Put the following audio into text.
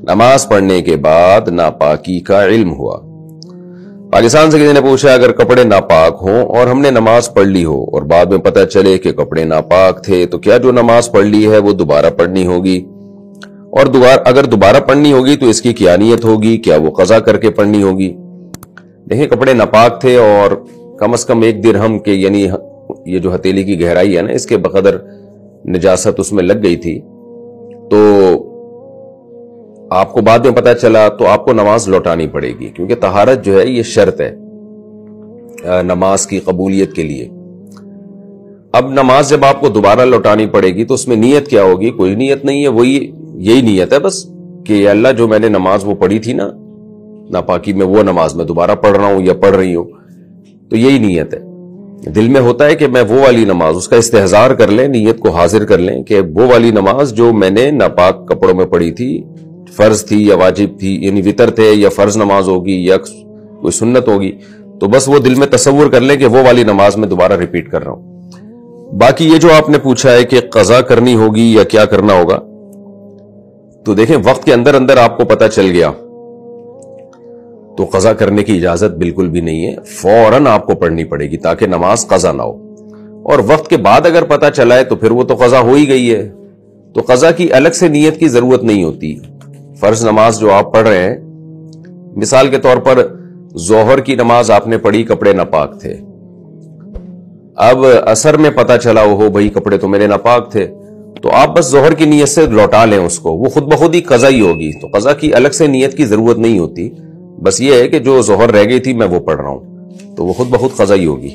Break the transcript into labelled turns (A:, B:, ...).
A: نماز پڑھنے کے بعد ناپاکی کا علم ہوا۔ پاکستان سے کسی نے پوچھا اگر کپڑے ناپاک ہوں اور ہم نے نماز پڑھ لی ہو اور بعد میں پتہ چلے کہ کپڑے ناپاک تھے تو کیا جو نماز پڑھ لی ہے وہ دوبارہ پڑھنی ہوگی؟ اور اگر دوبارہ پڑھنی ہوگی تو اس کی کیا نیت ہوگی؟ کیا وہ قضا کر کے پڑھنی ہوگی؟ دیکھیں، کپڑے ناپاک تھے اور کم از کم 1 درہم کے، یعنی یہ جو ہتھیلی کی گہرائی ہے نا، اس کے بقدر نجاست اس میں لگ گئی تھی، تو آپ کو بعد میں پتہ چلا تو آپ کو نماز لوٹانی پڑے گی، کیونکہ طہارت جو ہے یہ شرط ہے نماز کی قبولیت کے لیے۔ اب نماز جب آپ کو دوبارہ لوٹانی پڑے گی تو اس میں نیت کیا ہوگی؟ کوئی نیت نہیں ہے، یہی نیت ہے بس کہ یا اللہ جو میں نے نماز وہ پڑھی تھی نا ناپاکی میں، وہ نماز میں دوبارہ پڑھ رہا ہوں یا پڑھ رہی ہوں، تو یہی نیت ہے۔ دل میں ہوتا ہے کہ میں وہ والی نماز، اس کا استحضار کر لیں، نیت کو حاضر کر لیں کہ وہ والی نماز جو میں نے ناپاک کپڑوں میں پڑھی تھی، فرض تھی یا واجب تھی، یعنی وتر تھے یا فرض نماز ہوگی یا کوئی سنت ہوگی، تو بس وہ دل میں تصور کر لیں کہ وہ والی نماز میں دوبارہ ریپیٹ کر رہا ہوں۔ باقی یہ جو آپ نے پوچھا ہے کہ قضا کرنی ہوگی یا کیا کرنا ہوگا، تو دیکھیں وقت کے اندر اندر آپ کو پتہ چل گیا تو قضا کرنے کی اجازت بالکل بھی نہیں ہے، فوراً آپ کو پڑھنی پڑے گی تاکہ نماز قضا نہ ہو۔ اور وقت کے بعد اگر پتہ چلا ہے تو پھر وہ تو قضا ہو ہی گئی ہے، تو قضا کی الگ سے نیت کی ضرورت نہیں ہوتی۔ فرض نماز جو آپ پڑھ رہے ہیں، مثال کے طور پر ظہر کی نماز آپ نے پڑھی، کپڑے ناپاک تھے، اب عصر میں پتہ چلا ہو بھئی کپڑے تو میرے ناپاک تھے، تو آپ بس ظہر کی نیت سے لوٹا لیں اس کو، وہ خود بخود ہی قضا ہی ہوگی۔ تو قضا کی الگ سے نیت کی ضرورت نہیں ہوتی، بس یہ ہے کہ جو ظہر رہ گئی تھی میں وہ پڑھ رہا ہوں، تو وہ خود بخود قضا ہی ہوگی۔